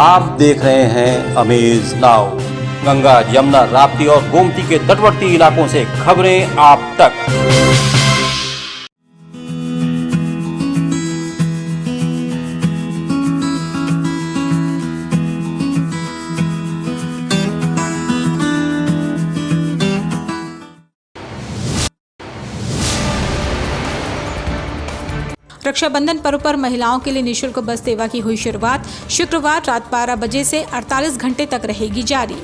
आप देख रहे हैं अमेज नाउ। गंगा, यमुना, राप्ती और गोमती के तटवर्ती इलाकों से खबरें आप तक। रक्षाबंधन पर्व पर महिलाओं के लिए निःशुल्क बस सेवा की हुई शुरुआत। शुक्रवार रात 12 बजे से 48 घंटे तक रहेगी जारी।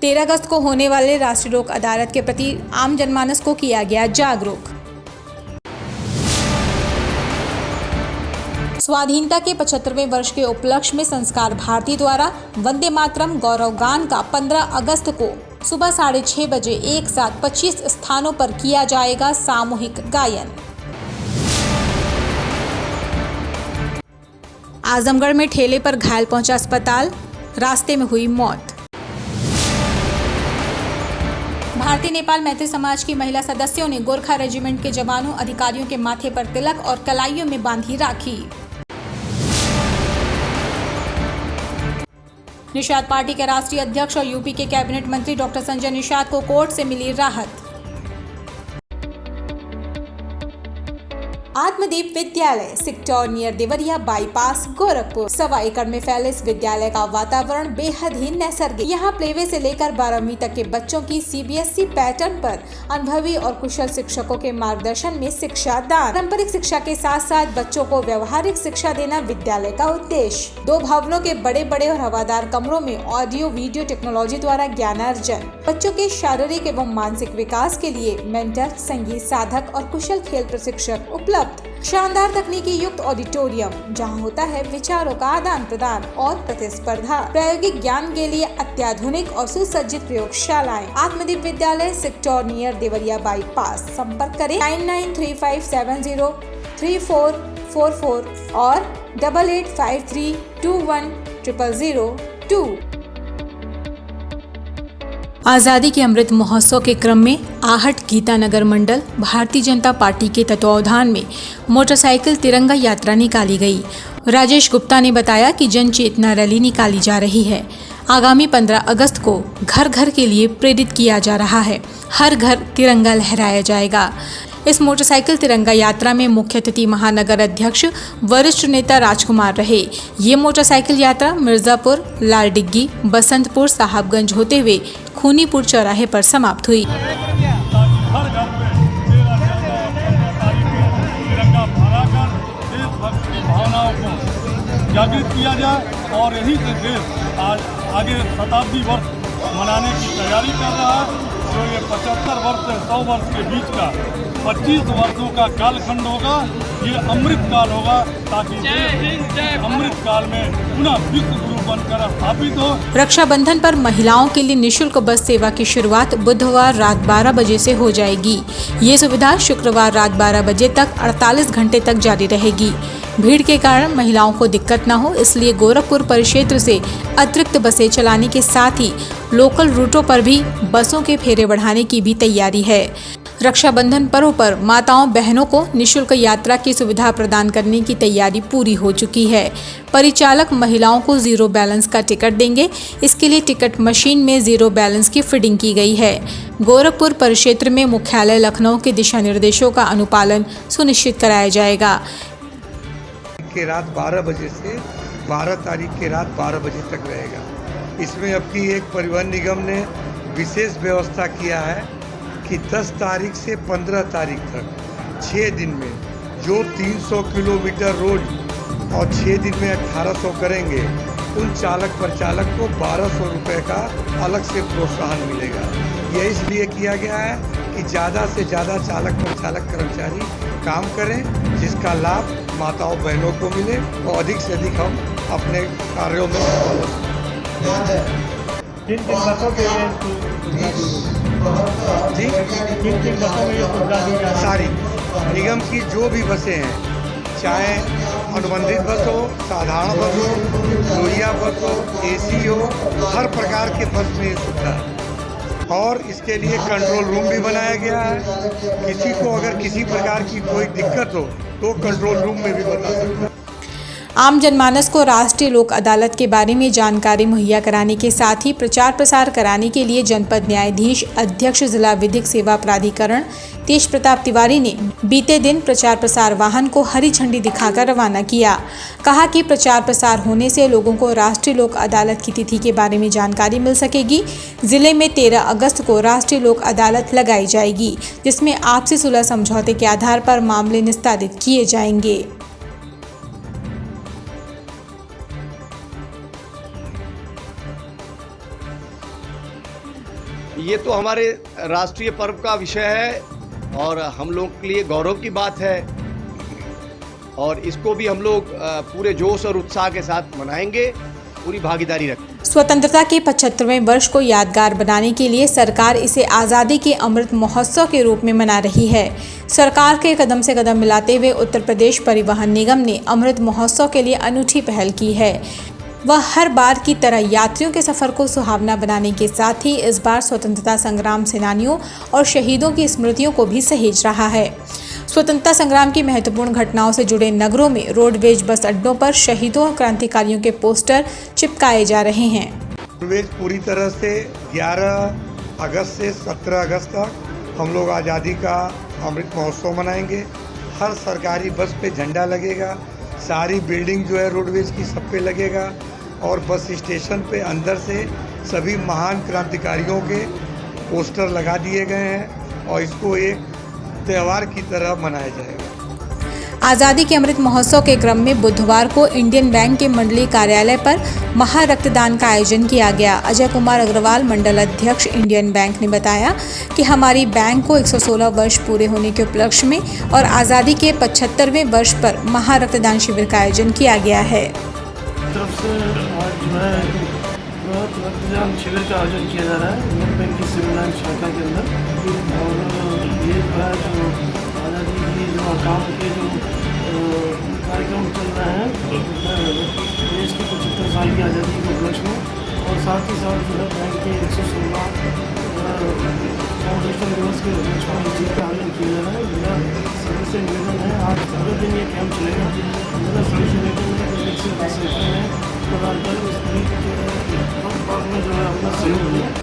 13 अगस्त को होने वाले राष्ट्रीय लोक अदालत के प्रति आम जनमानस को किया गया जागरूक। स्वाधीनता के 75वें वर्ष के उपलक्ष्य में संस्कार भारती द्वारा वंदे मातरम गौरव गान का 15 अगस्त को सुबह 6:30 बजे एक साथ 25 स्थानों पर किया जाएगा सामूहिक गायन। आजमगढ़ में ठेले पर घायल पहुंचा अस्पताल, रास्ते में हुई मौत। भारतीय नेपाल मैत्री समाज की महिला सदस्यों ने गोरखा रेजिमेंट के जवानों अधिकारियों के माथे पर तिलक और कलाइयों में बांधी राखी। निषाद पार्टी के राष्ट्रीय अध्यक्ष और यूपी के कैबिनेट मंत्री डॉक्टर संजय निषाद को कोर्ट से मिली राहत। आत्मदीप विद्यालय sector near Deoria bypass Gorakhpur. 1.25 एकड़ में फैले इस विद्यालय का वातावरण बेहद ही नैसर्गिक। यहाँ प्लेवे से लेकर 12वीं तक के बच्चों की सीबीएसई पैटर्न पर अनुभवी और कुशल शिक्षकों के मार्गदर्शन में शिक्षा दान। पारंपरिक शिक्षा के साथ साथ बच्चों को व्यवहारिक शिक्षा देना विद्यालय का उद्देश्य। 2 भवनों के बड़े बड़े और हवादार कमरों में ऑडियो वीडियो टेक्नोलॉजी द्वारा ज्ञानार्जन। बच्चों के शारीरिक एवं मानसिक विकास के लिए मेंटर, संगीत साधक और कुशल खेल प्रशिक्षक उपलब्ध। शानदार तकनीकी युक्त ऑडिटोरियम जहां होता है विचारों का आदान प्रदान और प्रतिस्पर्धा। प्रायोगिक ज्ञान के लिए अत्याधुनिक और सुसज्जित प्रयोगशालाएं। आत्मदीप विद्यालय सेक्टर नियर देवरिया बाईपास। संपर्क करें 9935703444 और 8853210002। आज़ादी के अमृत महोत्सव के क्रम में आहट गीतानगर मंडल भारतीय जनता पार्टी के तत्वावधान में मोटरसाइकिल तिरंगा यात्रा निकाली गई। राजेश गुप्ता ने बताया कि जन चेतना रैली निकाली जा रही है। आगामी 15 अगस्त को घर घर के लिए प्रेरित किया जा रहा है। हर घर तिरंगा लहराया जाएगा। इस मोटरसाइकिल तिरंगा यात्रा में मुख्य अतिथि महानगर अध्यक्ष वरिष्ठ नेता राजकुमार रहे। ये मोटरसाइकिल यात्रा मिर्जापुर, लालडिग्गी, बसंतपुर, साहबगंज होते हुए खूनीपुर चौराहे पर समाप्त हुई। जागृत किया जाए और यही से देश आज आगे शताब्दी वर्ष मनाने की तैयारी कर रहा है। जो ये 75 वर्ष से 100 वर्ष के बीच का 25 वर्षों का कालखंड होगा, ये अमृत काल होगा, ताकि अमृत काल में पुनः विश्व गुरु बनकर स्थापित हो। रक्षाबंधन पर महिलाओं के लिए निःशुल्क बस सेवा की शुरुआत बुधवार रात 12 बजे से हो जाएगी। ये सुविधा शुक्रवार रात 12 बजे तक 48 घंटे तक जारी रहेगी। भीड़ के कारण महिलाओं को दिक्कत न हो, इसलिए गोरखपुर परिक्षेत्र से अतिरिक्त बसें चलाने के साथ ही लोकल रूटों पर भी बसों के फेरे बढ़ाने की भी तैयारी है। रक्षाबंधन पर्व पर माताओं बहनों को निःशुल्क यात्रा की सुविधा प्रदान करने की तैयारी पूरी हो चुकी है। परिचालक महिलाओं को 0 बैलेंस का टिकट देंगे। इसके लिए टिकट मशीन में 0 बैलेंस की फिटिंग की गई है। गोरखपुर परिक्षेत्र में मुख्यालय लखनऊ के दिशा निर्देशों का अनुपालन सुनिश्चित कराया जाएगा। के रात 12 बजे से 12 तारीख के रात 12 बजे तक रहेगा। इसमें अब की एक परिवहन निगम ने विशेष व्यवस्था किया है कि 10 तारीख से 15 तारीख तक 6 दिन में जो 300 किलोमीटर रोज और 6 दिन में 1800 करेंगे, उन चालक परिचालक को 1200 रुपये का अलग से प्रोत्साहन मिलेगा। यह इसलिए किया गया है कि ज़्यादा से ज़्यादा चालक परिचालक कर्मचारी काम करें, जिसका लाभ माताओं बहनों को मिले और अधिक से अधिक हम अपने कार्यों में सारी निगम की जो भी बसें हैं, चाहे अनुबंधित बस हो, साधारण बस हो, लोहिया बस हो, एसी हो, हर प्रकार के बस में सुविधा है। और इसके लिए कंट्रोल रूम भी बनाया गया है। किसी को अगर किसी प्रकार की कोई दिक्कत हो तो कंट्रोल रूम में भी बता सकता है। आम जनमानस को राष्ट्रीय लोक अदालत के बारे में जानकारी मुहैया कराने के साथ ही प्रचार प्रसार कराने के लिए जनपद न्यायाधीश अध्यक्ष जिला विधिक सेवा प्राधिकरण तेज प्रताप तिवारी ने बीते दिन प्रचार प्रसार वाहन को हरी झंडी दिखाकर रवाना किया। कहा कि प्रचार प्रसार होने से लोगों को राष्ट्रीय लोक अदालत की तिथि के बारे में जानकारी मिल सकेगी। जिले में 13 अगस्त को राष्ट्रीय लोक अदालत लगाई जाएगी, जिसमें आपसी सुलह समझौते के आधार पर मामले निस्तारित किए जाएंगे। ये तो हमारे राष्ट्रीय पर्व का विषय है और हम लोग के लिए गौरव की बात है और इसको भी हम लोग पूरे जोश और उत्साह के साथ मनाएंगे, पूरी भागीदारी रखेंगे। स्वतंत्रता के 75वें वर्ष को यादगार बनाने के लिए सरकार इसे आज़ादी के अमृत महोत्सव के रूप में मना रही है। सरकार के कदम से कदम मिलाते हुए उत्तर प्रदेश परिवहन निगम ने अमृत महोत्सव के लिए अनूठी पहल की है। वह हर बार की तरह यात्रियों के सफ़र को सुहावना बनाने के साथ ही इस बार स्वतंत्रता संग्राम सेनानियों और शहीदों की स्मृतियों को भी सहेज रहा है। स्वतंत्रता संग्राम की महत्वपूर्ण घटनाओं से जुड़े नगरों में रोडवेज बस अड्डों पर शहीदों और क्रांतिकारियों के पोस्टर चिपकाए जा रहे हैं। रोडवेज पूरी तरह से 11 अगस्त से 17 अगस्त तक हम लोग आज़ादी का अमृत महोत्सव मनाएंगे। हर सरकारी बस पे झंडा लगेगा, सारी बिल्डिंग जो है रोडवेज की सब पे लगेगा और बस स्टेशन पे अंदर से सभी महान क्रांतिकारियों के पोस्टर लगा दिए गए हैं और इसको एक त्यौहार की तरह मनाया जाएगा। आज़ादी के अमृत महोत्सव के क्रम में बुधवार को इंडियन बैंक के मंडलीय कार्यालय पर महा रक्तदान का आयोजन किया गया। अजय कुमार अग्रवाल, मंडल अध्यक्ष इंडियन बैंक ने बताया कि हमारी बैंक को 116 वर्ष पूरे होने के उपलक्ष्य में और आज़ादी के 75वें वर्ष पर महा रक्तदान शिविर का आयोजन किया गया है। तरफ से आज जो है रक्तदान शिविर का आयोजन किया जा रहा है इंडियन बैंक की सिविल लाइन शाखा के अंदर और ये जो है जो आज़ादी की जो काम के जो कार्यक्रम चल रहे हैं देश के 75 साल की आज़ादी के उपलक्ष्य में और साथ ही साथ जो है बैंक के 116 फाउंडेशन दिवस के उपलक्ष्य में इस चीज़ का आयोजन किया जा रहा है। मेरा सभी से निवेदन है, आज पूरे दिन ये कैंप चलेगा। मेरा सभी से निवेदन है कि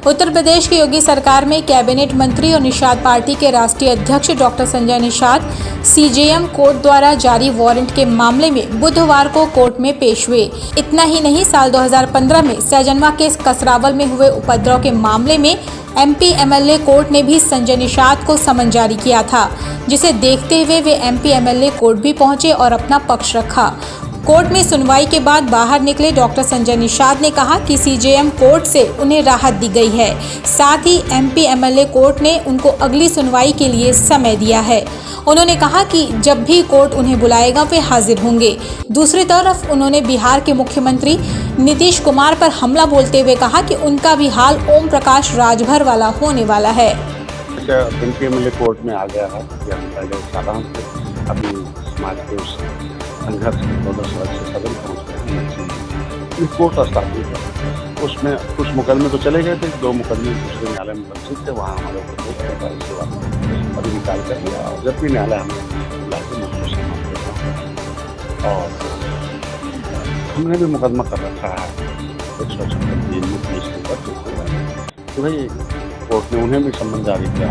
उत्तर प्रदेश की योगी सरकार में कैबिनेट मंत्री और निषाद पार्टी के राष्ट्रीय अध्यक्ष doctor Sanjay Nishad CJM court द्वारा जारी वारंट के मामले में बुधवार को कोर्ट में पेश हुए। इतना ही नहीं, साल 2015 में सैजनवा के कसरावल में हुए उपद्रव के मामले में एमपी एमएलए कोर्ट ने भी संजय निषाद को समन जारी किया था, जिसे देखते हुए वे एमपी एमएलए कोर्ट भी पहुंचे और अपना पक्ष रखा। कोर्ट में सुनवाई के बाद बाहर निकले डॉक्टर संजय निषाद ने कहा कि सीजेएम कोर्ट से उन्हें राहत दी गई है। साथ ही एमपी एमएलए कोर्ट ने उनको अगली सुनवाई के लिए समय दिया है। उन्होंने कहा कि जब भी कोर्ट उन्हें बुलाएगा वे हाजिर होंगे। दूसरी तरफ उन्होंने बिहार के मुख्यमंत्री नीतीश कुमार पर हमला बोलते हुए कहा कि उनका भी हाल ओम प्रकाश राजभर वाला होने वाला है। एमपी एमएलए कोर्ट में आ गया है कि हम पहले साधारण से अभी समाज के उस संघर्ष दोनों सड़क से सदन पहुँच गए। कोर्ट स्थापित है, उसमें कुछ मुकदमे तो चले गए थे, 2 मुकदमे दूसरे न्यायालय में लक्षित थे, वहाँ हमारे अभी निकाल कर लिया और जब भी न्यायालय हमें बुला के और हमने भी मुकदमा कर रखा है 156 दिन में पुलिस के ऊपर तो भाई कोर्ट ने उन्हें भी सम्मन जारी किया,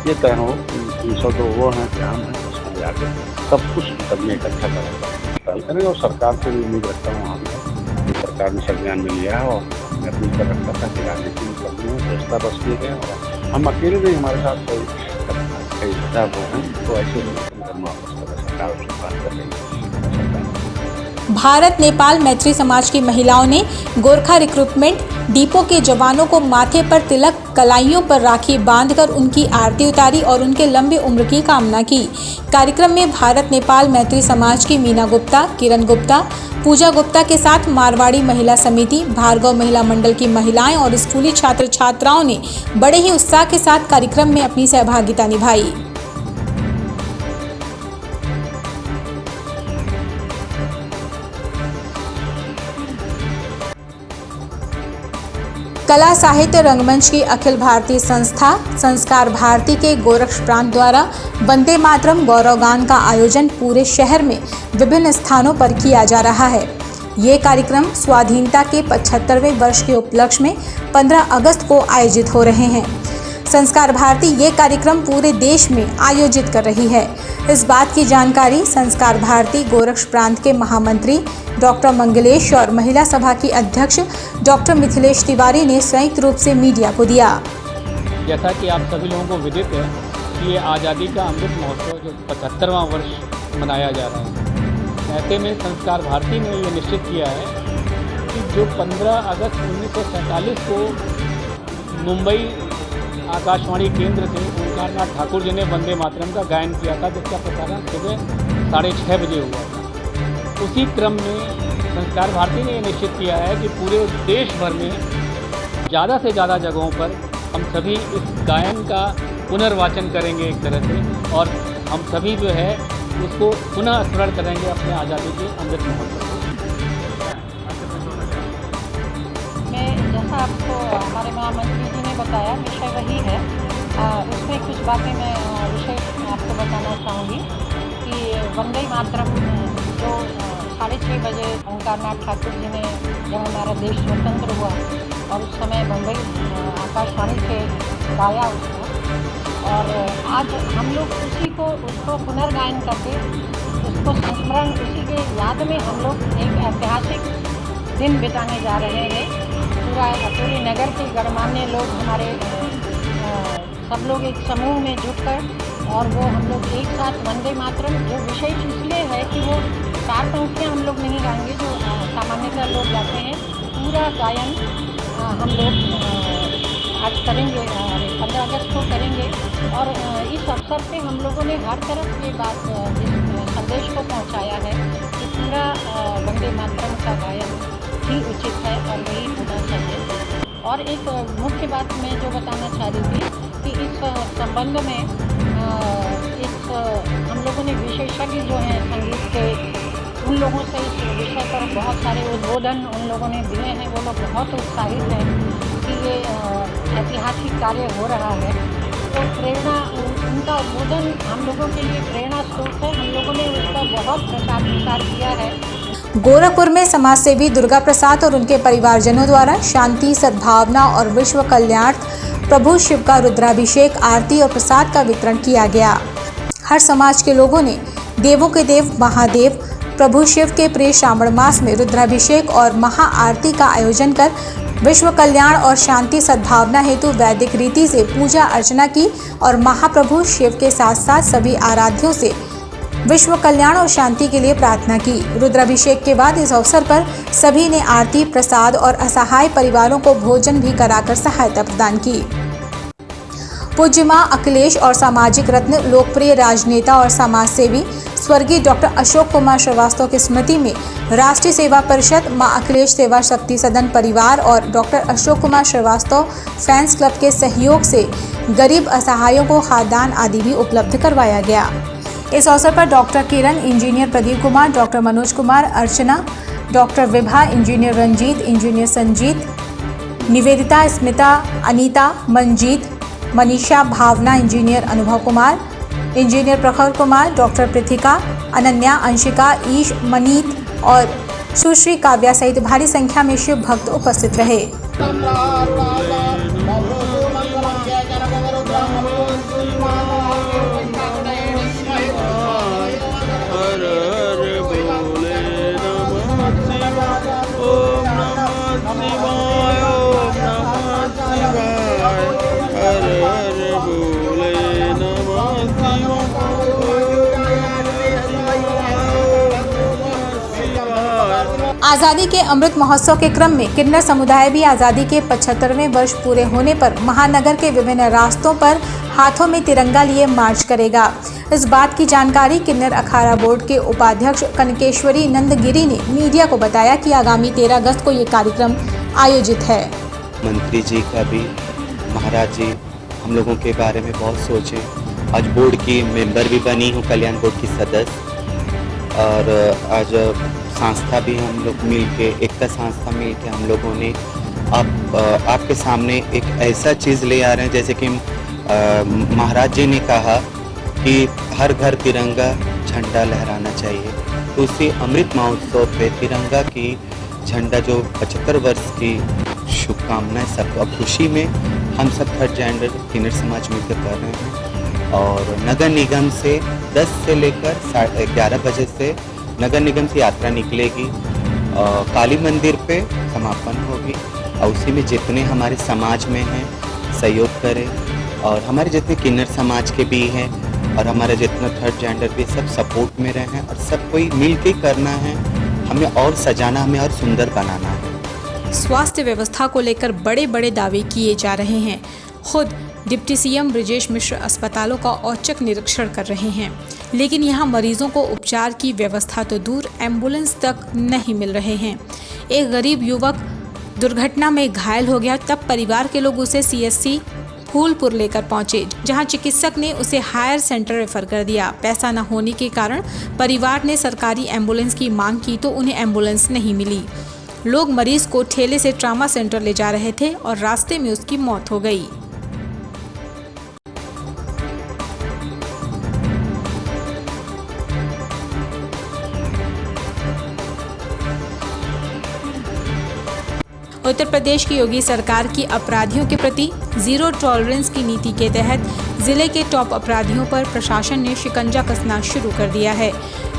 ये तय हो 300 तो वो हैं कि हम हैं, उसमें जाकर सब कुछ मुकदमे इकट्ठा करेंगे और सरकार से भी उम्मीद रखता हूँ वहाँ सरकार ने संज्ञान में लिया है और मैं अपील कर रखा था कि राजनीति मुकदमे व्यवस्था बस किए गए और हम अकेले नहीं, हमारे साथ कई हजार लोग हैं, तो ऐसे मुकदमा सरकार उससे बात कर रही है। भारत नेपाल मैत्री समाज की महिलाओं ने गोरखा रिक्रूटमेंट डिपो के जवानों को माथे पर तिलक, कलाइयों पर राखी बांधकर उनकी आरती उतारी और उनके लंबी उम्र की कामना की। कार्यक्रम में भारत नेपाल मैत्री समाज की मीना गुप्ता, किरण गुप्ता, पूजा गुप्ता के साथ मारवाड़ी महिला समिति, भार्गव महिला मंडल की महिलाएं और स्कूली छात्र छात्राओं ने बड़े ही उत्साह के साथ कार्यक्रम में अपनी सहभागिता निभाई। कला साहित्य रंगमंच की अखिल भारतीय संस्था संस्कार भारती के गोरक्ष प्रांत द्वारा वंदे मातरम गौरव गान का आयोजन पूरे शहर में विभिन्न स्थानों पर किया जा रहा है। ये कार्यक्रम स्वाधीनता के 75वें वर्ष के उपलक्ष्य में 15 अगस्त को आयोजित हो रहे हैं। संस्कार भारती ये कार्यक्रम पूरे देश में आयोजित कर रही है। इस बात की जानकारी संस्कार भारती गोरक्ष प्रांत के महामंत्री डॉक्टर मंगलेश और महिला सभा की अध्यक्ष डॉक्टर मिथिलेश तिवारी ने संयुक्त रूप से मीडिया को दिया। जैसा कि आप सभी लोगों को विदित है कि ये आज़ादी का अमृत महोत्सव जो 75वां वर्ष मनाया जा रहा है, ऐसे में संस्कार भारती ने ये निश्चित किया है कि जो 15 अगस्त 1947 को मुंबई आकाशवाणी केंद्र से ओंकारनाथ ठाकुर जी ने वंदे मातरम का गायन किया था, जिसका प्रसारण सुबह 6:30 बजे हुआ था। उसी क्रम में संस्कार भारती ने ये निश्चित किया है कि पूरे देश भर में ज़्यादा से ज़्यादा जगहों पर हम सभी इस गायन का पुनर्वाचन करेंगे एक तरह से, और हम सभी जो है उसको पुनः स्मरण करेंगे अपने आज़ादी के अमृत महोत्सव। मैं जैसा आपको हमारे महामंत्री जी ने बताया, विषय वही है। उसमें कुछ बातें मैं विषय आपको बताना चाहूँगी कि वंदे मातरम जो 6:30 बजे ओंकारनाथ ठाकुर जी ने जब हमारा देश स्वतंत्र हुआ और उस समय मुंबई आकाशवाणी से गाया उसको, और आज हम लोग उसको पुनर्गायन करके उसको संस्मरण, उसी के याद में हम लोग एक ऐतिहासिक दिन बिताने जा रहे हैं। पूरे नगर के गणमान्य लोग हमारे सब लोग एक समूह में जुटकर, और वो हम लोग एक साथ वंदे मातरम, जो विशेष इसलिए है कि वो 4 पंक्तियाँ हम लोग नहीं गाएंगे जो सामान्यतः लोग गाते हैं। पूरा गायन हम लोग आज करेंगे, 15 अगस्त को करेंगे। और इस अवसर पे हम लोगों ने हर तरफ ये बात, इस संदेश को पहुंचाया है कि पूरा वंदे मातरम का गायन ही उचित है और वही होना चाहिए। और एक मुख्य बात मैं जो बताना चाह रही थी कि इस संबंध में हम लोगों ने विशेषज्ञ जो हैं संगीत के, उन लोगों से इस विषय पर बहुत सारे उद्बोधन उन लोगों ने दिए हैं। वो लोग बहुत उत्साहित हैं कि ये ऐतिहासिक कार्य हो रहा है। तो प्रेरणा, उनका उद्बोधन हम लोगों के लिए प्रेरणा स्रोत है। हम लोगों ने उसका बहुत प्रचार प्रसार किया है। गोरखपुर में समाज सेवी दुर्गा प्रसाद और उनके परिवारजनों द्वारा शांति, सद्भावना और विश्व कल्याणार्थ प्रभु शिव का रुद्राभिषेक, आरती और प्रसाद का वितरण किया गया। हर समाज के लोगों ने देवों के देव महादेव प्रभु शिव के प्रिय श्रावण मास में रुद्राभिषेक और महाआरती का आयोजन कर विश्व कल्याण और शांति सद्भावना हेतु वैदिक रीति से पूजा अर्चना की और महाप्रभु शिव के साथ साथ सभी आराध्यों से विश्व कल्याण और शांति के लिए प्रार्थना की। रुद्राभिषेक के बाद इस अवसर पर सभी ने आरती, प्रसाद और असहाय परिवारों को भोजन भी कराकर सहायता प्रदान की। पूज्य मां अखिलेश और सामाजिक रत्न, लोकप्रिय राजनेता और समाज सेवी स्वर्गीय डॉक्टर अशोक कुमार श्रीवास्तव की स्मृति में राष्ट्रीय सेवा परिषद, मां अखिलेश सेवा शक्ति सदन परिवार और doctor Ashok Kumar Srivastava fans club के सहयोग से गरीब असहायों को खाद्यान्न आदि भी उपलब्ध करवाया गया। इस अवसर पर doctor Kiran, engineer Pradeep Kumar, doctor Manoj Kumar, Archana, doctor Vibha, engineer Ranjeet, engineer Sanjeet, Nivedita, Smita, Anita, Manjeet, Manisha, Bhavna, engineer Anubhav Kumar, engineer Prakhar Kumar, doctor Prithika, Ananya, Anshika, Ish, Maneet और सुश्री काव्या सहित भारी संख्या में शिव भक्त उपस्थित रहे। आज़ादी के अमृत महोत्सव के क्रम में किन्नर समुदाय भी आज़ादी के 75वें वर्ष पूरे होने पर महानगर के विभिन्न रास्तों पर हाथों में तिरंगा लिए मार्च करेगा। इस बात की जानकारी किन्नर अखाड़ा बोर्ड के उपाध्यक्ष कनकेश्वरी नंदगिरी ने मीडिया को बताया कि आगामी 13 अगस्त को ये कार्यक्रम आयोजित है। मंत्री जी का भी, महाराज जी हम लोगों के बारे में बहुत सोचे। आज बोर्ड की मेंबर भी बनी हूँ, कल्याण बोर्ड की सदस्य, और आज संस्था भी हम लोग मिल के, एकता संस्था मिल के हम लोगों ने आपके सामने एक ऐसा चीज़ ले आ रहे हैं जैसे कि महाराज जी ने कहा कि हर घर तिरंगा झंडा लहराना चाहिए। तो उसी अमृत महोत्सव पे तिरंगा की झंडा जो 75 वर्ष की शुभकामनाएं सबको खुशी में हम सब थर्ड जेंडर किन्नर समाज मिलकर कर रहे हैं। और नगर निगम से 10 से लेकर 11:30 बजे से नगर निगम से यात्रा निकलेगी, काली मंदिर पे समापन होगी और उसी में जितने हमारे समाज में हैं सहयोग करें और हमारे जितने किन्नर समाज के भी हैं और हमारा जितना थर्ड जेंडर भी सब सपोर्ट में रहें और सब कोई मिल के करना है, हमें और सजाना, हमें और सुंदर बनाना है। स्वास्थ्य व्यवस्था को लेकर बड़े बड़े दावे किए जा रहे हैं। खुद डिप्टी सीएम ब्रजेश मिश्र अस्पतालों का औचक निरीक्षण कर रहे हैं, लेकिन यहाँ मरीजों को उपचार की व्यवस्था तो दूर, एम्बुलेंस तक नहीं मिल रहे हैं। एक गरीब युवक दुर्घटना में घायल हो गया, तब परिवार के लोग उसे सीएससी फूलपुर लेकर पहुंचे, जहां चिकित्सक ने उसे हायर सेंटर रेफर कर दिया। पैसा न होने के कारण परिवार ने सरकारी एम्बुलेंस की मांग की तो उन्हें एम्बुलेंस नहीं मिली। लोग मरीज को ठेले से ट्रामा सेंटर ले जा रहे थे और रास्ते में उसकी मौत हो गई। उत्तर प्रदेश की योगी सरकार की अपराधियों के प्रति जीरो टॉलरेंस की नीति के तहत जिले के टॉप अपराधियों पर प्रशासन ने शिकंजा कसना शुरू कर दिया है।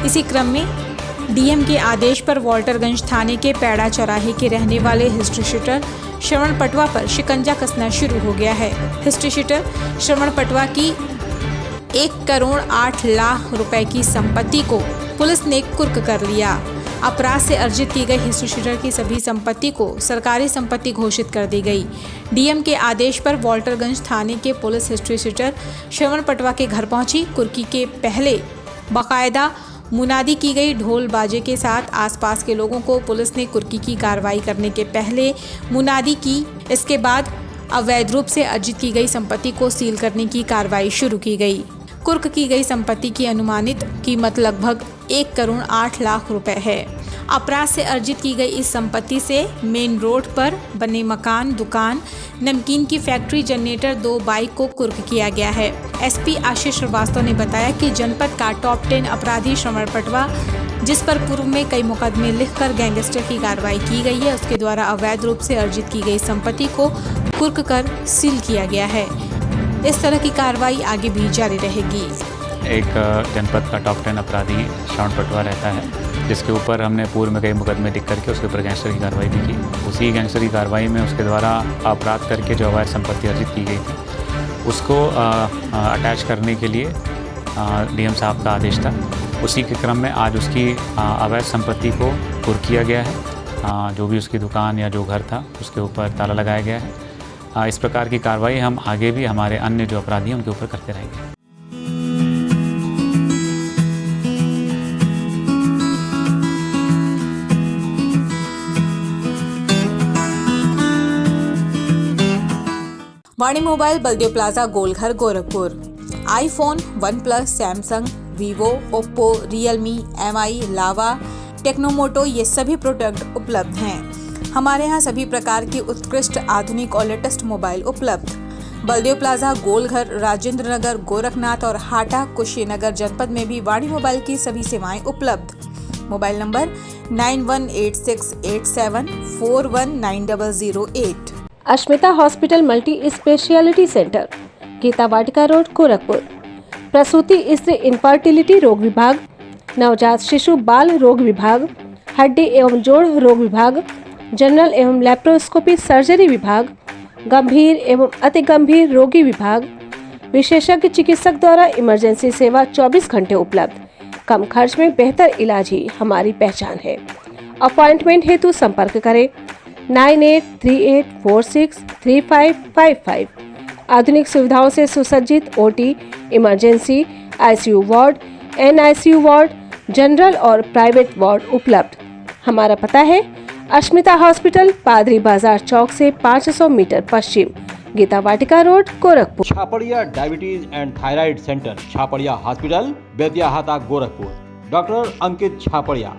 इसी क्रम में डीएम के आदेश पर वॉल्टरगंज थाने के पैड़ा चौराहे के रहने वाले हिस्ट्री शीटर श्रवण पटवा पर शिकंजा कसना शुरू हो गया है। हिस्ट्री शीटर श्रवण पटवा की 1 करोड़ 8 लाख रुपए की संपत्ति को पुलिस ने कुर्क कर लिया। अपराध से अर्जित की गई हिस्ट्री शीटर की सभी संपत्ति को सरकारी संपत्ति घोषित कर दी गई। डीएम के आदेश पर वॉल्टरगंज थाने के पुलिस हिस्ट्री शीटर श्रवण पटवा के घर पहुंची। कुर्की के पहले बाकायदा मुनादी की गई ढोल बाजे के साथ आसपास के लोगों को पुलिस ने कुर्की की कार्रवाई करने के पहले मुनादी की। इसके बाद अवैध रूप से अर्जित की गई संपत्ति को सील करने की कार्रवाई शुरू की गई। कुर्क की गई संपत्ति की अनुमानित कीमत लगभग 1 करोड़ 8 लाख रुपए है। अपराध से अर्जित की गई इस संपत्ति से मेन रोड पर बने मकान, दुकान, नमकीन की फैक्ट्री, जनरेटर, 2 बाइक को कुर्क किया गया है। एसपी आशीष श्रीवास्तव ने बताया कि जनपद का टॉप 10 अपराधी श्रवण पटवा, जिस पर पूर्व में कई मुकदमे लिखकर गैंगस्टर की कार्रवाई की गई है, उसके द्वारा अवैध रूप से अर्जित की गई संपत्ति को कुर्क कर सील किया गया है। इस तरह की कार्रवाई आगे भी जारी रहेगी। एक जनपद का टॉप 10 अपराधी श्रवण पटवा रहता है, जिसके ऊपर हमने पूर्व में कई मुकदमे लिख करके उसके ऊपर गैंगस्टर की कार्रवाई भी की। उसी गैंगस्टर की कार्रवाई में उसके द्वारा अपराध करके जो अवैध संपत्ति अर्जित की गई थी उसको अटैच करने के लिए डीएम साहब का आदेश था। उसी के क्रम में आज उसकी अवैध संपत्ति को कुर्क किया गया है। जो भी उसकी दुकान या जो घर था उसके ऊपर ताला लगाया गया है। इस प्रकार की कार्रवाई हम आगे भी हमारे अन्य जो अपराधी हैं उनके ऊपर करते रहेंगे। Vani mobile Baldev plaza Golghar Gorakhpur. IPhone, OnePlus, Samsung, Vivo, Oppo, Realme, MI, Lava, Tecno Moto ये सभी प्रोडक्ट उपलब्ध हैं। हमारे यहाँ सभी प्रकार के उत्कृष्ट, आधुनिक और लेटेस्ट मोबाइल उपलब्ध। बलदेव प्लाजा गोलघर, राजेंद्र नगर, गोरखनाथ और हाटा, कुशीनगर जनपद में भी वाणी मोबाइल की सभी सेवाएं उपलब्ध। Mobile number 918687419008। Ashmita hospital multi speciality centre, Geeta Vatika road, Gorakhpur. प्रसूति, स्त्री इनफर्टिलिटी रोग विभाग, नवजात शिशु बाल रोग विभाग, हड्डी एवं जोड़ रोग विभाग, जनरल एवं लैप्रोस्कोपी सर्जरी विभाग, गंभीर एवं अति गंभीर रोगी विभाग, विशेषज्ञ चिकित्सक द्वारा इमरजेंसी सेवा 24 घंटे उपलब्ध। कम खर्च में बेहतर इलाज ही हमारी पहचान है। अपॉइंटमेंट हेतु संपर्क करें 9838463555। आधुनिक सुविधाओं से सुसज्जित OT, emergency, ICU ward, NICU ward, general और प्राइवेट वार्ड उपलब्ध। हमारा पता है अश्मिता हॉस्पिटल, पादरी बाजार चौक से 500 मीटर पश्चिम, Geeta Vatika road, Gorakhpur. Chhapadia diabetes and thyroid centre, Chhapadia hospital, Betiahata, Gorakhpur. Doctor Ankit Chhapadia,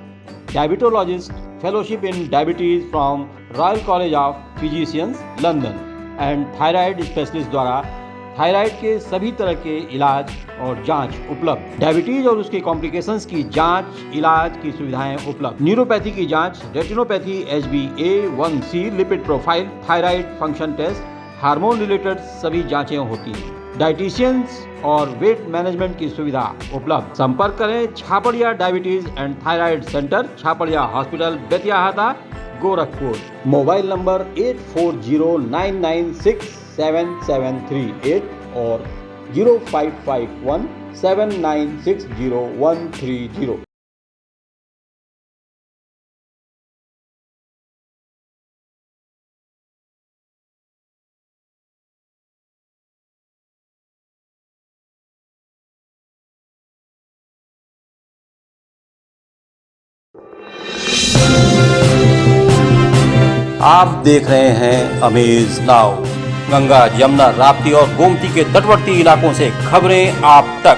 diabetologist, fellowship in diabetes from Royal College of Physicians London and thyroid specialist द्वारा थायराइड के सभी तरह के इलाज और जांच उपलब्ध। डायबिटीज और उसके कॉम्प्लिकेशंस की जांच, इलाज की सुविधाएं उपलब्ध। न्यूरोपैथी की जांच, retinopathy, HbA1c, lipid profile, thyroid function test, hormone related सभी जांचें होती हैं। डाइटिशियंस और वेट मैनेजमेंट की सुविधा उपलब्ध। संपर्क करें Chhapadia diabetes and thyroid centre, Chhapadia hospital, Betiahata, Gorakhpur. Mobile number 8409967738 और 05517960 आप देख रहे हैं अमेज नाउ। गंगा, यमुना, राप्ती और गोमती के तटवर्ती इलाकों से खबरें आप तक।